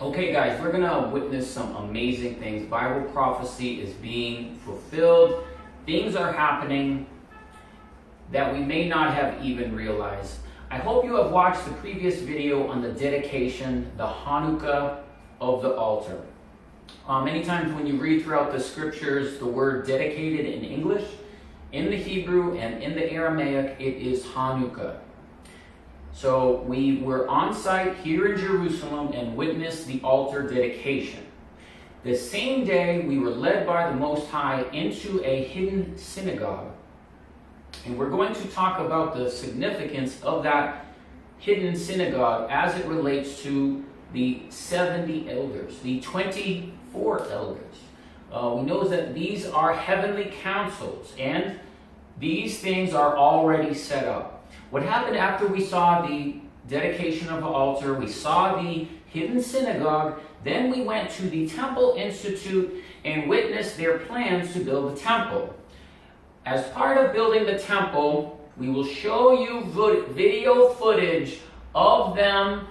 Okay guys, we're going to witness some amazing things. Bible prophecy is being fulfilled. Things are happening that we may not have even realized. I hope you have watched the previous video on the dedication, the Hanukkah of the altar. Many times when you read throughout the scriptures the word dedicated in English, in the Hebrew and in the Aramaic, it is Hanukkah. So we were on site here in Jerusalem and witnessed the altar dedication. The same day, we were led by the Most High into a hidden synagogue. And we're going to talk about the significance of that hidden synagogue as it relates to the 70 elders, the 24 elders. We know that these are heavenly councils, and these things are already set up. What happened after we saw the dedication of the altar, we saw the hidden synagogue, then we went to the Temple Institute and witnessed their plans to build the temple. As part of building the temple, we will show you video footage of them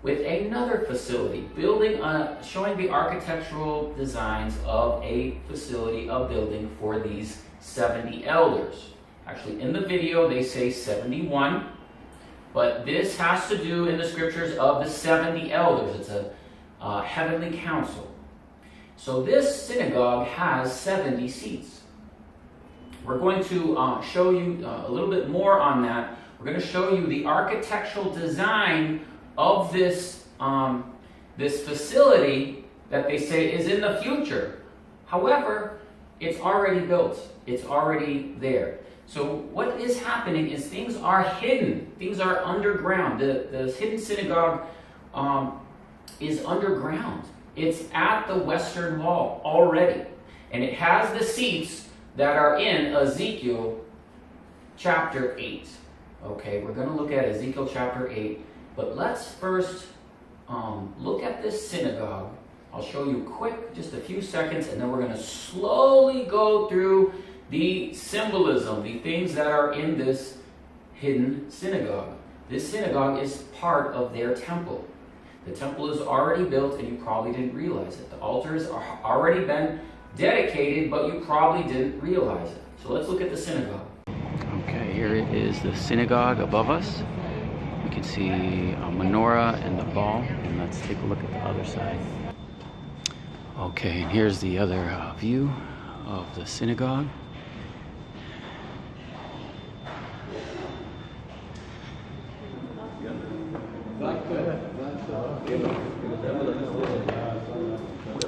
with another facility, showing the architectural designs of a facility, a building for these 70 elders. Actually, in the video, they say 71, but this has to do in the scriptures of the 70 elders. It's a heavenly council. So this synagogue has 70 seats. We're going to show you a little bit more on that. We're going to show you the architectural design of this facility that they say is in the future. However, it's already built. It's already there. So what is happening is things are hidden. Things are underground. The hidden synagogue is underground. It's at the western wall already. And it has the seats that are in Ezekiel chapter 8. Okay, we're going to look at Ezekiel chapter 8. But let's first look at this synagogue. I'll show you quick, just a few seconds, and then we're going to slowly go through the symbolism, the things that are in this hidden synagogue. This synagogue is part of their temple. The temple is already built, and you probably didn't realize it. The altars are already been dedicated, but you probably didn't realize it. So let's look at the synagogue. Okay, here is the synagogue above us. You can see a menorah and the ball, and let's take a look at the other side. Okay, and here's the other view of the synagogue.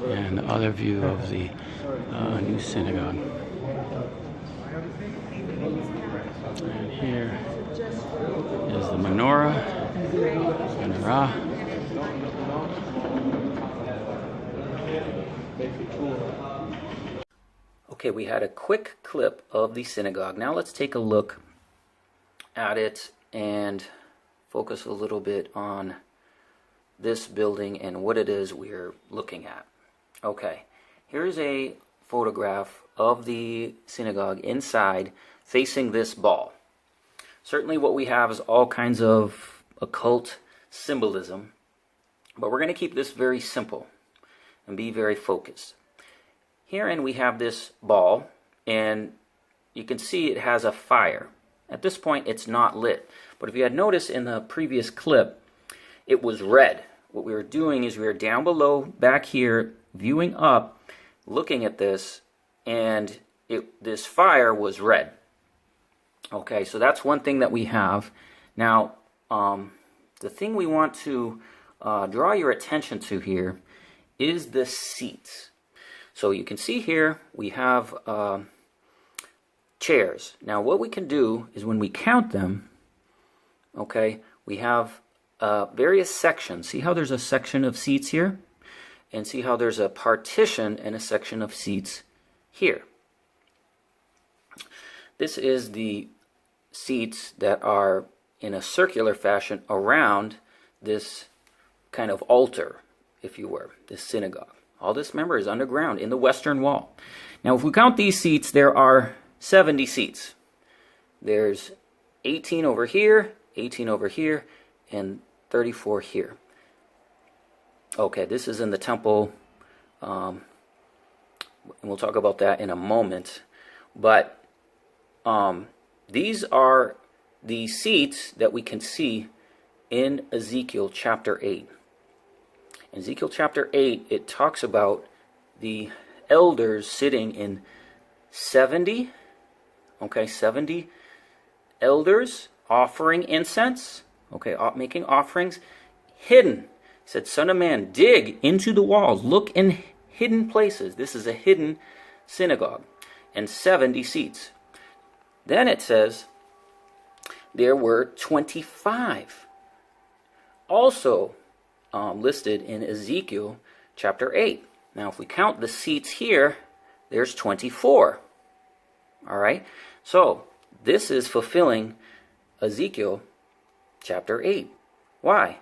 And the other view of the new synagogue. And here is the menorah. Okay, we had a quick clip of the synagogue. Now let's take a look at it and focus a little bit on this building and what it is we're looking at. Okay, here's a photograph of the synagogue inside facing this ball. Certainly what we have is all kinds of occult symbolism, but we're going to keep this very simple and be very focused. Herein we have this ball, and you can see it has a fire. At this point it's not lit, but if you had noticed in the previous clip, it was red. What we were doing is we were down below, back here, viewing up, looking at this, and this fire was red. Okay, so that's one thing that we have. Now, the thing we want to draw your attention to here is the seats. So you can see here we have chairs. Now what we can do is when we count them, okay, we have various sections. See how there's a section of seats here? And see how there's a partition and a section of seats here. This is the seats that are in a circular fashion around this kind of altar, if you were, this synagogue. All this, remember, is underground in the western wall. Now, if we count these seats, there are 70 seats. There's 18 over here, 18 over here, and 34 here. Okay, this is in the temple, and we'll talk about that in a moment. But these are the seats that we can see in Ezekiel chapter 8. In Ezekiel chapter 8, it talks about the elders sitting in 70 elders offering incense, making offerings hidden. He said, "Son of man, dig into the walls, look in hidden places." This is a hidden synagogue, and 70 seats. Then it says there were 25 also listed in Ezekiel chapter 8. Now, if we count the seats here, there's 24. All right, so this is fulfilling Ezekiel chapter 8. Why?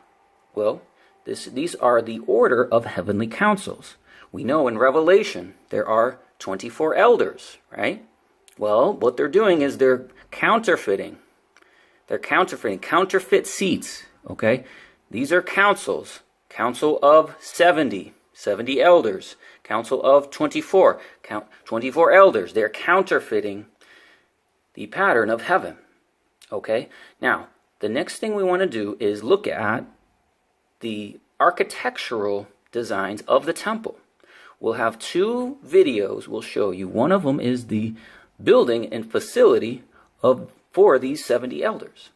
Well, these are the order of heavenly councils. We know in Revelation there are 24 elders, right? Well, what they're doing is they're counterfeiting. They're counterfeit seats, okay? These are councils. Council of 70 elders. Council of 24 elders. They're counterfeiting the pattern of heaven, okay? Now, the next thing we want to do is look at the architectural designs of the temple. We'll have 2 videos we'll show you. One of them is the building and facility for these 70 elders.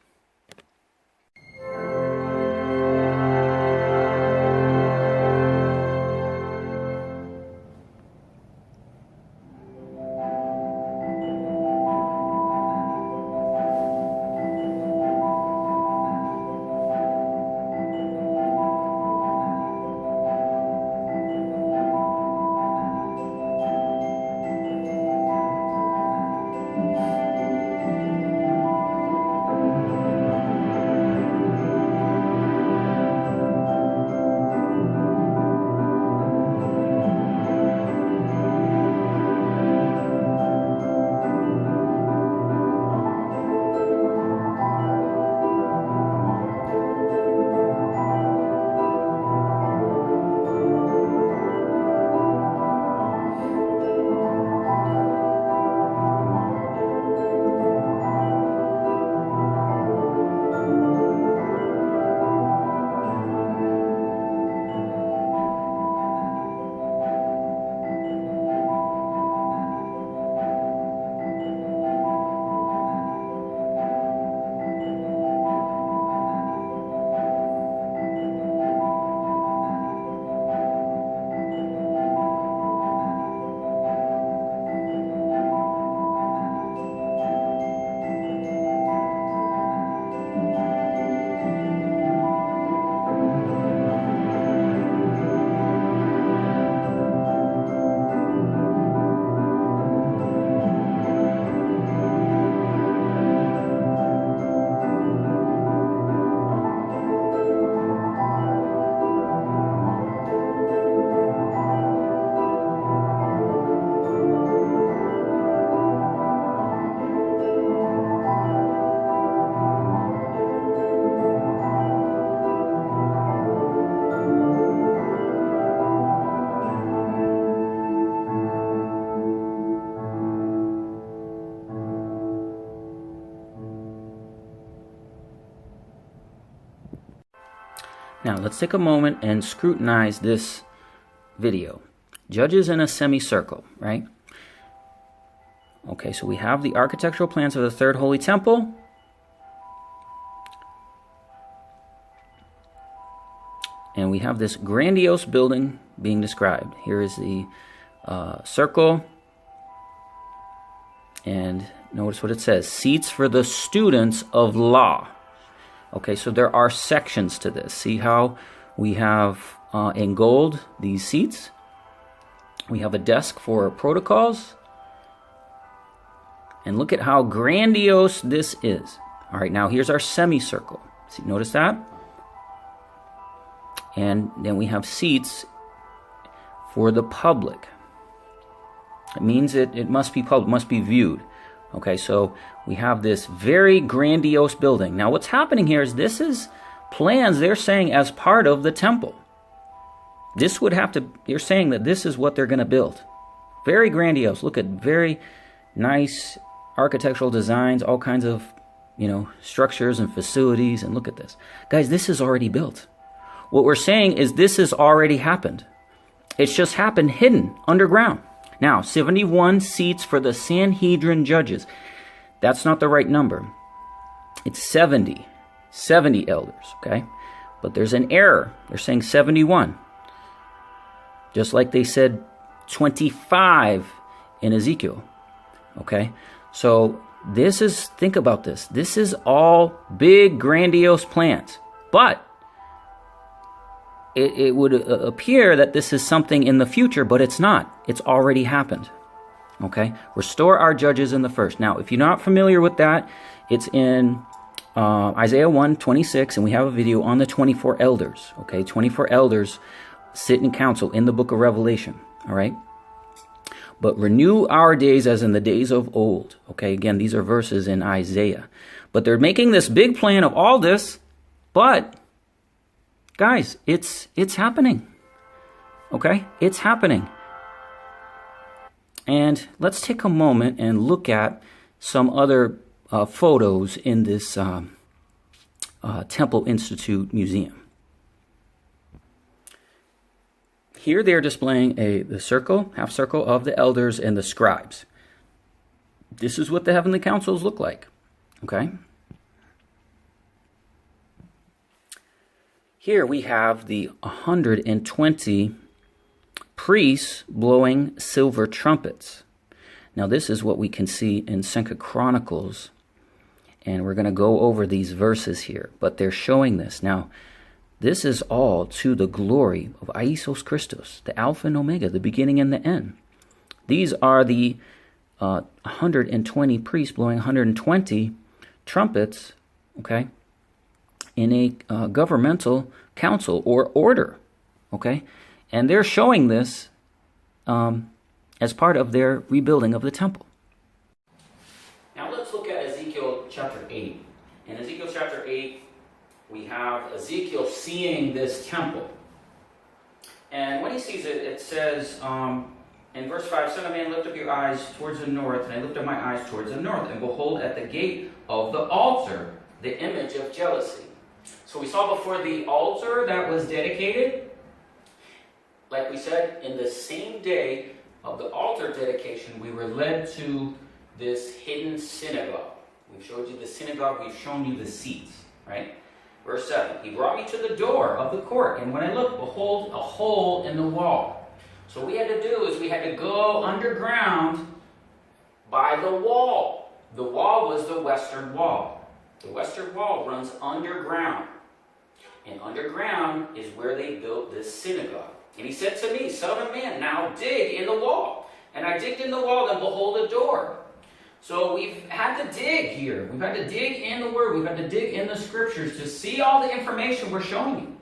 Now, let's take a moment and scrutinize this video. Judges in a semicircle, right? Okay, so we have the architectural plans of the Third Holy Temple. And we have this grandiose building being described. Here is the circle. And notice what it says. Seats for the students of law. Okay, so there are sections to this. See how we have in gold these seats? We have a desk for protocols. And look at how grandiose this is. All right, now here's our semicircle. See, notice that? And then we have seats for the public. It means it must be public, must be viewed. Okay, so we have this very grandiose building. Now what's happening here is this is plans they're saying as part of the temple. This would have to, you're saying that this is what they're going to build. Very grandiose. Look at very nice architectural designs, all kinds of, structures and facilities. And look at this. Guys, this is already built. What we're saying is this has already happened. It's just happened hidden underground. Now, 71 seats for the Sanhedrin judges. That's not the right number. It's 70 elders, okay? But there's an error. They're saying 71. Just like they said 25 in Ezekiel, okay? So this is, think about this. This is all big, grandiose plans. But it would appear that this is something in the future, but it's not. It's already happened, okay? Restore our judges in the first. Now, if you're not familiar with that, it's in Isaiah 1:26, and we have a video on the 24 elders, okay? 24 elders sit in council in the book of Revelation, all right? But renew our days as in the days of old, okay? Again, these are verses in Isaiah. But they're making this big plan of all this, but guys, it's happening, okay? It's happening. And let's take a moment and look at some other photos in this Temple Institute Museum. Here they're displaying the circle, half circle of the elders and the scribes. This is what the heavenly councils look like, okay? Here we have the 120 priests blowing silver trumpets. Now this is what we can see in 2 Chronicles, and we're going to go over these verses here, but they're showing this. Now, this is all to the glory of Iesous Christos, the Alpha and Omega, the beginning and the end. These are the 120 priests blowing 120 trumpets, okay, in a governmental council or order, okay? And they're showing this as part of their rebuilding of the temple. Now let's look at Ezekiel chapter 8. In Ezekiel chapter 8, we have Ezekiel seeing this temple. And when he sees it, it says in verse 5, Son of man, lift up your eyes towards the north, and I lift up my eyes towards the north, and behold, at the gate of the altar, the image of jealousy. So we saw before the altar that was dedicated, like we said, in the same day of the altar dedication, we were led to this hidden synagogue. We've showed you the synagogue, we've shown you the seats, right? Verse 7, he brought me to the door of the court, and when I looked, behold, a hole in the wall. So what we had to do is we had to go underground by the wall. The wall was the western wall. The western wall runs underground. And underground is where they built this synagogue. And he said to me, Son of man, now dig in the wall. And I digged in the wall, and behold, a door. So we've had to dig here. We've had to dig in the Word. We've had to dig in the Scriptures to see all the information we're showing you.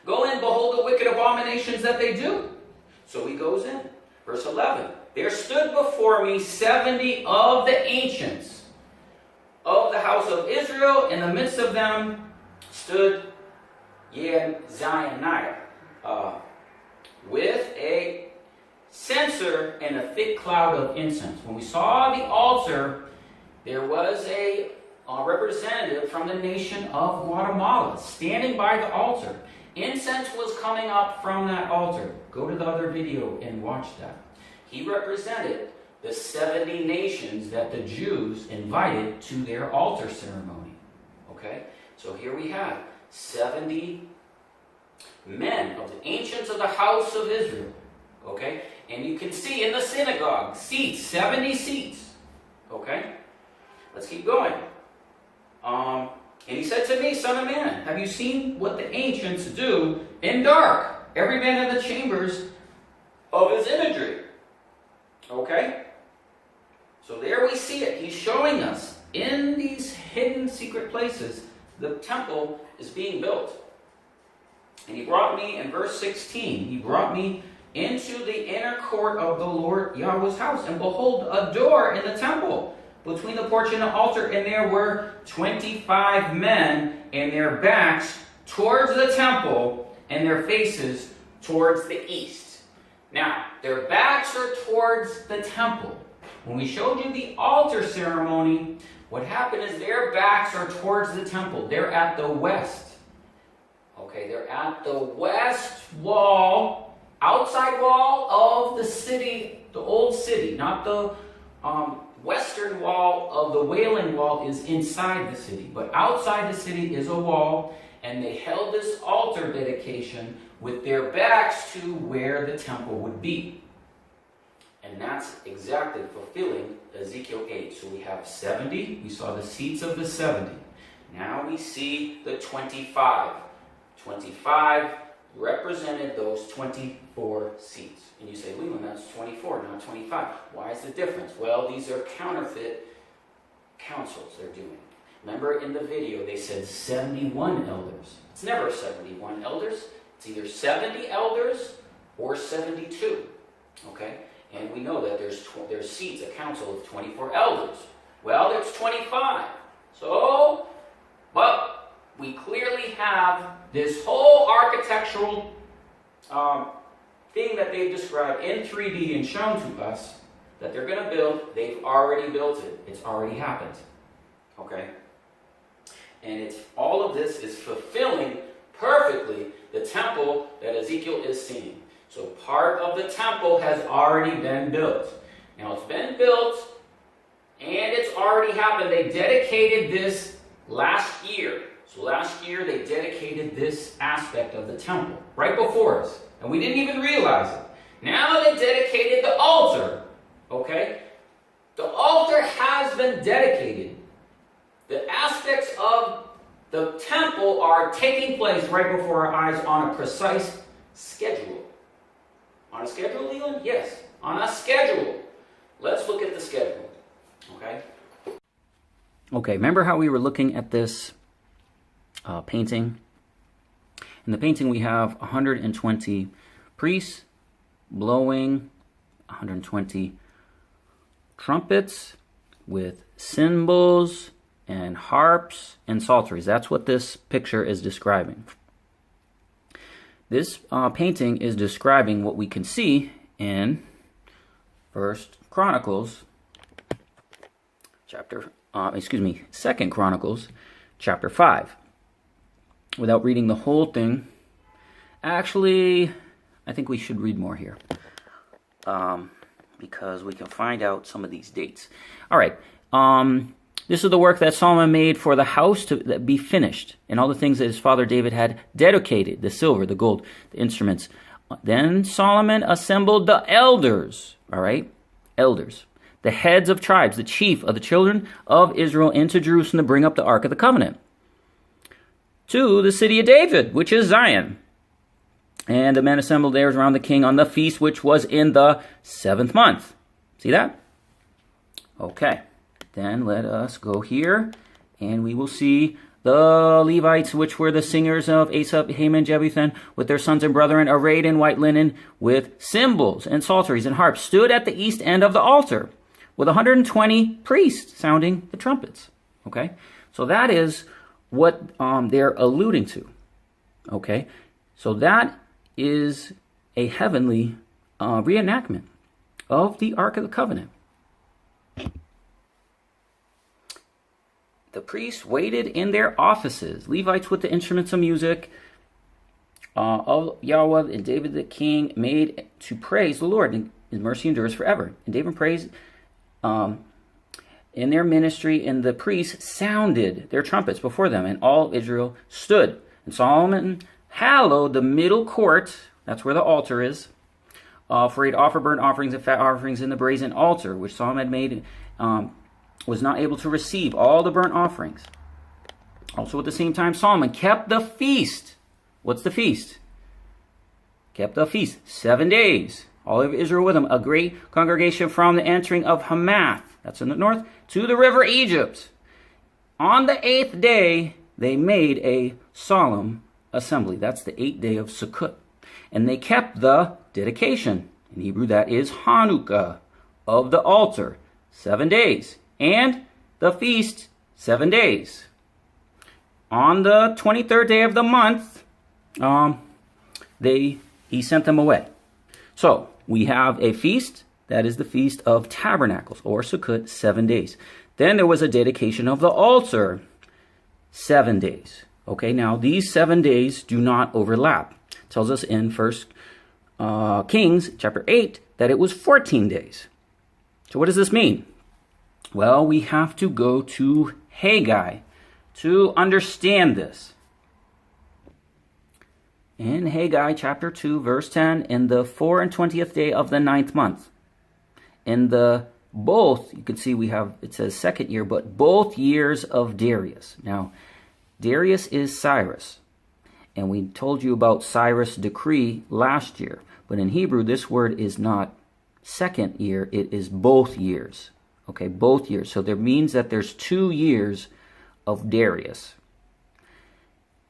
Go in, behold the wicked abominations that they do. So he goes in. Verse 11. There stood before me 70 of the ancients of the house of Israel. In the midst of them stood Jaazaniah with a censer and a thick cloud of incense. When we saw the altar, there was a representative from the nation of Guatemala standing by the altar. Incense was coming up from that altar. Go to the other video and watch that. He represented the 70 nations that the Jews invited to their altar ceremony. Okay? So here we have 70 men of the ancients of the house of Israel. Okay? And you can see in the synagogue, seats, 70 seats. Okay? Let's keep going. And he said to me, Son of man, have you seen what the ancients do in dark? Every man in the chambers of his imagery. Okay? So there we see it. He's showing us in these hidden secret places, the temple is being built. And he brought me, in verse 16, he brought me into the inner court of the Lord Yahweh's house. And behold, a door in the temple between the porch and the altar. And there were 25 men, and their backs towards the temple, and their faces towards the east. Now, their backs are towards the temple. When we showed you the altar ceremony, what happened is their backs are towards the temple. They're at the west. Okay, they're at the west wall, outside wall of the city, the old city, not the western wall of the Wailing Wall is inside the city. But outside the city is a wall, and they held this altar dedication with their backs to where the temple would be. And that's exactly fulfilling Ezekiel 8. So we have 70. We saw the seats of the 70. Now we see the 25. 25 represented those 24 seats. And you say, Leland, that's 24, not 25. Why is the difference? Well, these are counterfeit councils they're doing. Remember in the video they said 71 elders. It's never 71 elders. It's either 70 elders or 72. Okay? And we know that there's seats, a council of 24 elders. Well, there's 25. So, well, we clearly have this whole architectural thing that they've described in 3D and shown to us that they're going to build. They've already built it. It's already happened. Okay? And all of this is fulfilling perfectly the temple that Ezekiel is seeing. So part of the temple has already been built. Now it's been built and it's already happened. They dedicated this last year. So last year they dedicated this aspect of the temple right before us. And we didn't even realize it. Now they dedicated the altar. Okay? The altar has been dedicated. The aspects of the temple are taking place right before our eyes on a precise schedule. On a schedule, Leland? Yes, on a schedule. Let's look at the schedule. Okay? Okay, remember how we were looking at this painting? In the painting we have 120 priests blowing 120 trumpets with cymbals and harps and psalteries. That's what this picture is describing. This painting is describing what we can see in Second Chronicles chapter 5. Without reading the whole thing, actually, I think we should read more here because we can find out some of these dates. All right. This is the work that Solomon made for the house to be finished, and all the things that his father David had dedicated, the silver, the gold, the instruments. Then Solomon assembled the elders, all right? Elders. The heads of tribes, the chief of the children of Israel into Jerusalem to bring up the Ark of the Covenant to the city of David, which is Zion. And the men assembled there around the king on the feast, which was in the 7th month. See that? Okay. Then let us go here, and we will see the Levites, which were the singers of Asaph, Heman, Jeduthun, with their sons and brethren, arrayed in white linen, with cymbals and psalteries and harps, stood at the east end of the altar, with 120 priests sounding the trumpets. Okay? So that is what they're alluding to. Okay? So that is a heavenly reenactment of the Ark of the Covenant. The priests waited in their offices, Levites with the instruments of music, of Yahweh and David the king made to praise the Lord, and his mercy endures forever. And David praised in their ministry, and the priests sounded their trumpets before them, and all Israel stood. And Solomon hallowed the middle court, that's where the altar is, for he'd offer burnt offerings and fat offerings in the brazen altar, which Solomon had made, was not able to receive all the burnt offerings. Also at the same time, Solomon kept the feast. What's the feast? Kept the feast 7 days. All of Israel with him, a great congregation from the entering of Hamath, that's in the north, to the river Egypt. On the 8th day, they made a solemn assembly. That's the 8th day of Sukkot. And they kept the dedication. In Hebrew, that is Hanukkah, of the altar, 7 days. And the feast, 7 days. On the 23rd day of the month, he sent them away. So we have a feast, that is the Feast of Tabernacles, or Sukkot, 7 days. Then there was a dedication of the altar, 7 days. Okay, now these 7 days do not overlap. It tells us in 1 Kings chapter 8 that it was 14 days. So what does this mean? Well, we have to go to Haggai to understand this. In Haggai chapter 2, verse 10, in the 24th day of the 9th month. In the both, you can see we have, it says second year, but both years of Darius. Now, Darius is Cyrus. And we told you about Cyrus' decree last year. But in Hebrew, this word is not second year, it is both years. Okay, both years. So that means that there's 2 years of Darius.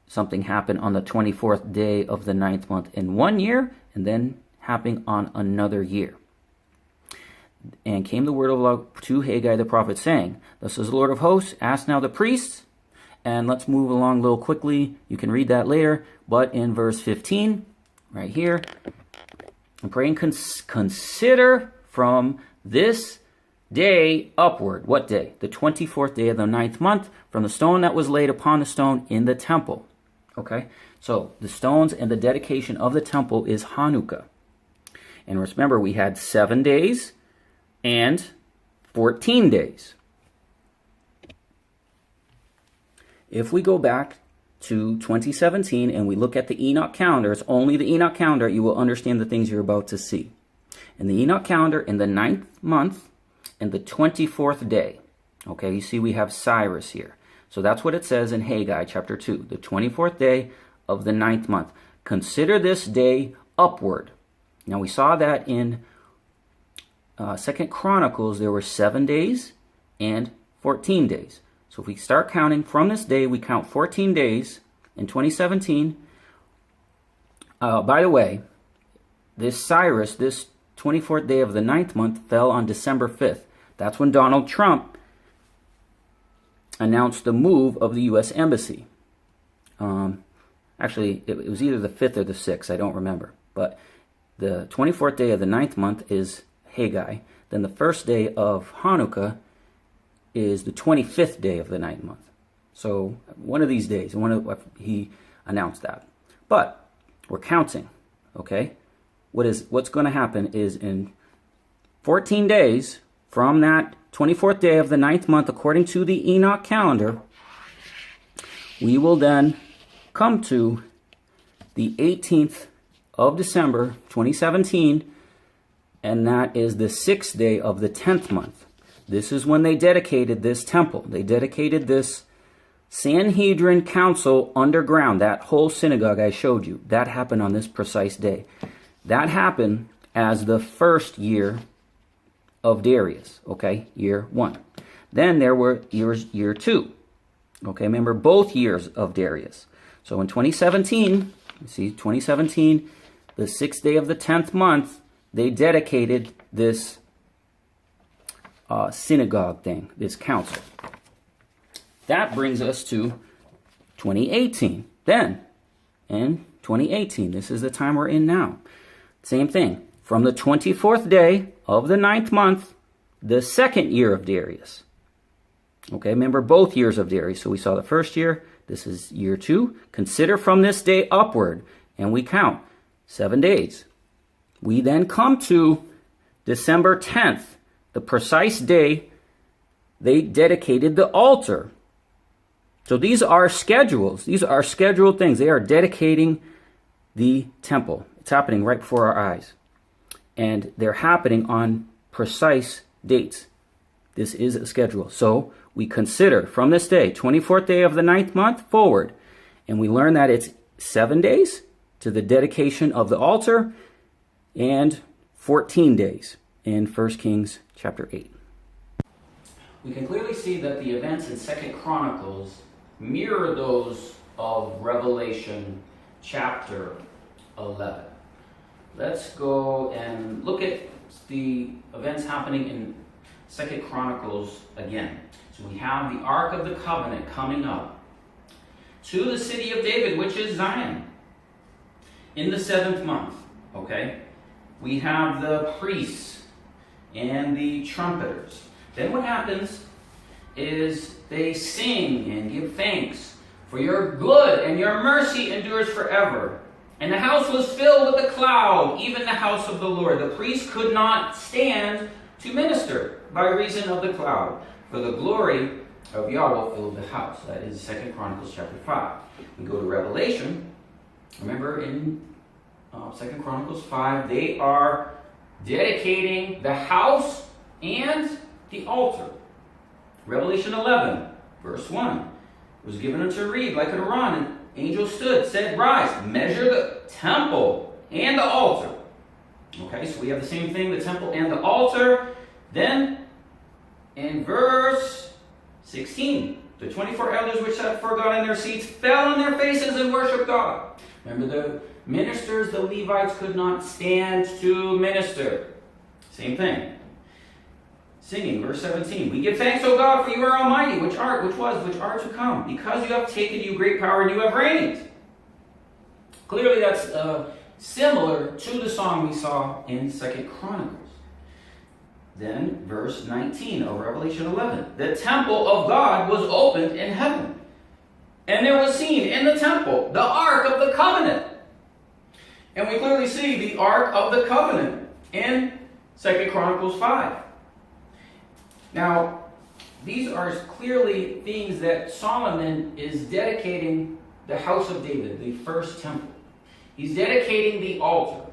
Something happened on the 24th day of the 9th month in 1 year, and then happening on another year. And came the word of the Lord to Haggai the prophet, saying, Thus says the Lord of hosts, ask now the priests. And let's move along a little quickly. You can read that later. But in verse 15, right here, I'm praying, consider from this day upward. What day? The 24th day of the 9th month, from the stone that was laid upon the stone in the temple. Okay, so the stones and the dedication of the temple is Hanukkah. And remember, we had 7 days and 14 days. If we go back to 2017 and we look at the Enoch calendar, it's only the Enoch calendar, you will understand the things you're about to see. In the Enoch calendar, in the 9th month and the 24th day, okay, you see we have Cyrus here. So that's what it says in Haggai chapter 2, the 24th day of the 9th month. Consider this day upward. Now we saw that in 2 Chronicles, there were 7 days and 14 days. So if we start counting from this day, we count 14 days in 2017. By the way, this Cyrus, this 24th day of the 9th month fell on December 5th. That's when Donald Trump announced the move of the U.S. Embassy. Actually, it was either the 5th or the 6th, I don't remember. But the 24th day of the 9th month is Haggai. Then the first day of Hanukkah is the 25th day of the 9th month. So one of these days, he announced that. But we're counting, okay? What's going to happen is in 14 days from that 24th day of the 9th month, according to the Enoch calendar, we will then come to the 18th of December, 2017, and that is the 6th day of the 10th month. This is when they dedicated this temple. They dedicated this Sanhedrin council underground, that whole synagogue I showed you. That happened on this precise day. That happened as the first year of Darius, okay, year 1. Then there were year 2. Okay, remember both years of Darius. So in 2017, you see 2017, the 6th day of the 10th month, they dedicated this synagogue thing, this council. That brings us to 2018. Then, in 2018, this is the time we're in now. Same thing. From the 24th day of the 9th month, the 2nd year of Darius. Okay, remember both years of Darius. So we saw the first year. This is year 2. Consider from this day upward. And we count 7 days. We then come to December 10th, the precise day they dedicated the altar. So these are schedules. These are scheduled things. They are dedicating the temple. It's happening right before our eyes. And they're happening on precise dates. This is a schedule. So we consider from this day, 24th day of the 9th month forward. And we learn that it's 7 days to the dedication of the altar and 14 days in 1 Kings chapter 8. We can clearly see that the events in 2 Chronicles mirror those of Revelation chapter 11. Let's go and look at the events happening in 2 Chronicles again. So we have the Ark of the Covenant coming up to the city of David, which is Zion. in the 7th month, okay, we have the priests and the trumpeters. Then what happens is they sing and give thanks, for your good and your mercy endures forever. And the house was filled with a cloud, even the house of the Lord. The priest could not stand to minister by reason of the cloud, for the glory of Yahweh filled the house. That is 2 Chronicles chapter 5. We go to Revelation. Remember in 2 Chronicles 5, they are dedicating the house and the altar. Revelation 11, verse 1. It was given unto reed like an Aron, and angel stood, said, rise, measure the temple and the altar. Okay, so we have the same thing, the temple and the altar. Then, in verse 16, the 24 elders which sat before God in their seats fell on their faces and worshiped God. Remember, the ministers, the Levites, could not stand to minister. Same thing. Singing, verse 17. We give thanks, O God, for you are almighty, which are to come, because you have taken you great power and you have reigned. Clearly that's similar to the song we saw in 2 Chronicles. Then, verse 19 of Revelation 11. The temple of God was opened in heaven, and there was seen in the temple the Ark of the Covenant. And we clearly see the Ark of the Covenant in 2 Chronicles 5. Now, these are clearly things that Solomon is dedicating the house of David, the first temple. He's dedicating the altar.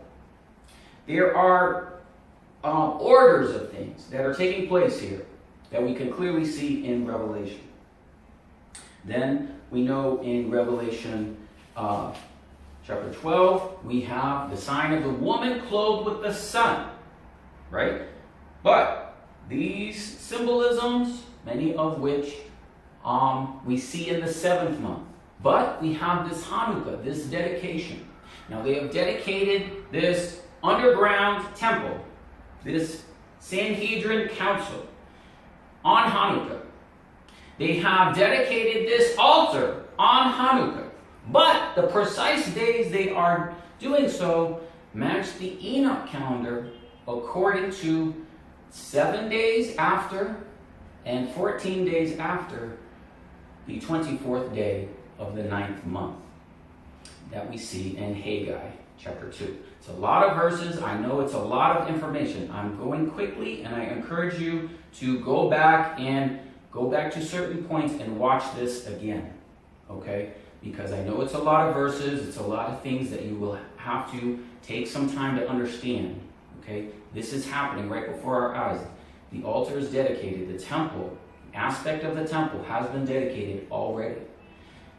There are orders of things that are taking place here that we can clearly see in Revelation. Then we know in Revelation chapter 12, we have the sign of the woman clothed with the sun, right? But these symbolisms, many of which we see in the 7th month. But we have this Hanukkah, this dedication. Now they have dedicated this underground temple, this Sanhedrin council, on Hanukkah. They have dedicated this altar on Hanukkah. But the precise days they are doing so match the Enoch calendar according to 7 days after and 14 days after the 24th day of the 9th month that we see in Haggai chapter 2. It's a lot of verses. I know it's a lot of information. I'm going quickly, and I encourage you to go back to certain points and watch this again, okay? Because I know it's a lot of verses. It's a lot of things that you will have to take some time to understand, okay? This is happening right before our eyes. The altar is dedicated. The temple, aspect of the temple has been dedicated already.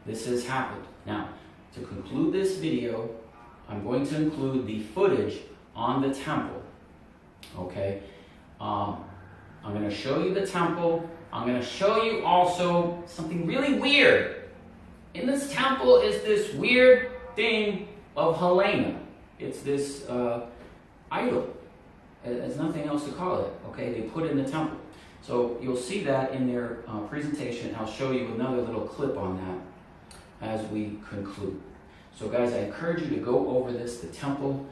This has happened. Now, to conclude this video, I'm going to include the footage on the temple. Okay? I'm going to show you the temple. I'm going to show you also something really weird. In this temple is this weird thing of Helena. It's this idol. There's nothing else to call it. Okay? They put in the temple. So you'll see that in their presentation. I'll show you another little clip on that as we conclude. So guys, I encourage you to go over this. The temple,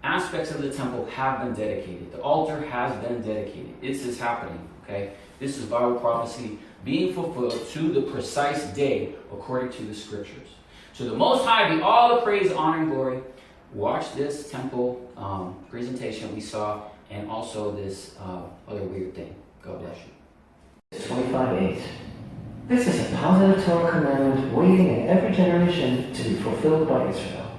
aspects of the temple have been dedicated. The altar has been dedicated. This is happening, okay? This is Bible prophecy being fulfilled to the precise day according to the scriptures. So the Most High be all the praise, honor, and glory. Watch this temple presentation we saw and also this other weird thing. God bless you. 25:8. This is a positive Torah commandment waiting in every generation to be fulfilled by Israel.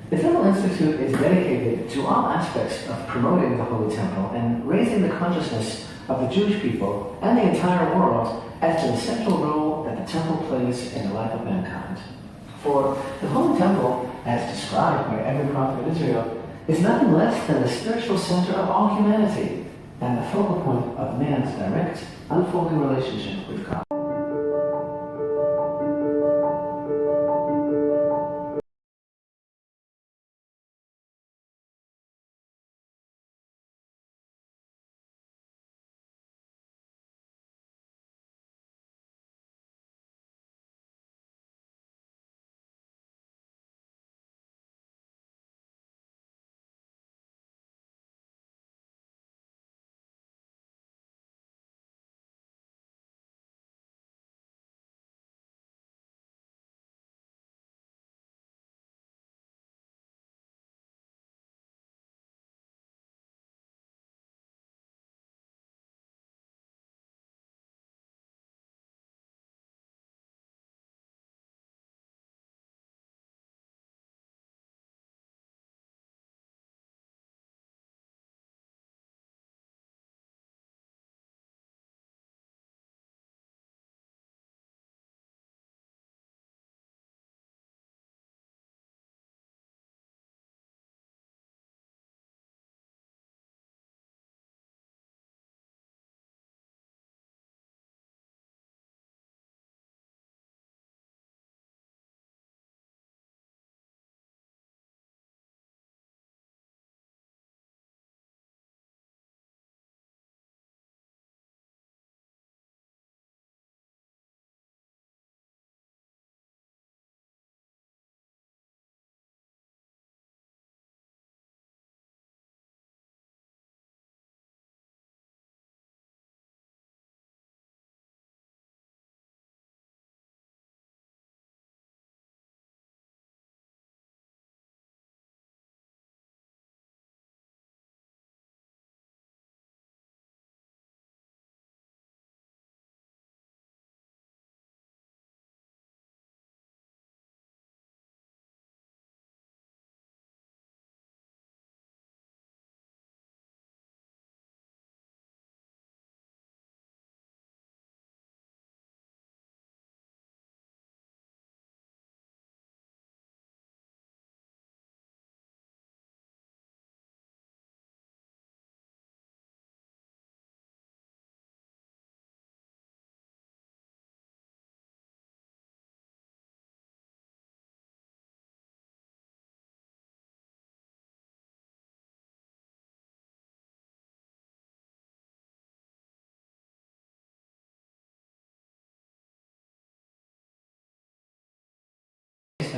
The Temple Institute is dedicated to all aspects of promoting the Holy Temple and raising the consciousness of the Jewish people and the entire world as to the central role that the Temple plays in the life of mankind. For the Holy Temple, as described by every prophet of Israel, is nothing less than the spiritual center of all humanity and the focal point of man's direct, unfolding relationship with God.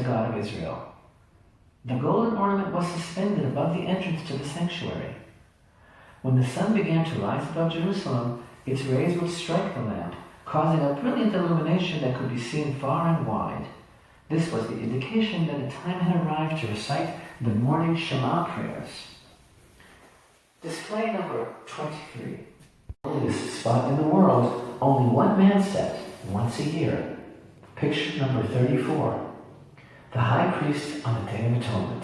the God of Israel. The golden ornament was suspended above the entrance to the sanctuary. When the sun began to rise above Jerusalem, its rays would strike the lamp, causing a brilliant illumination that could be seen far and wide. This was the indication that the time had arrived to recite the morning Shema prayers. Display number 23. The holiest spot in the world, only one man set, once a year. Picture number 34. The high priest on the Day of Atonement.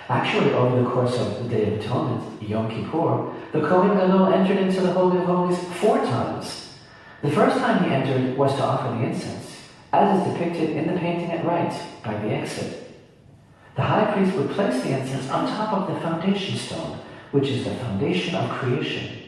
Actually, over the course of the Day of Atonement, Yom Kippur, the Kohen Gadol entered into the Holy of Holies 4 times. The first time he entered was to offer the incense, as is depicted in the painting at right by the exit. The high priest would place the incense on top of the foundation stone, which is the foundation of creation.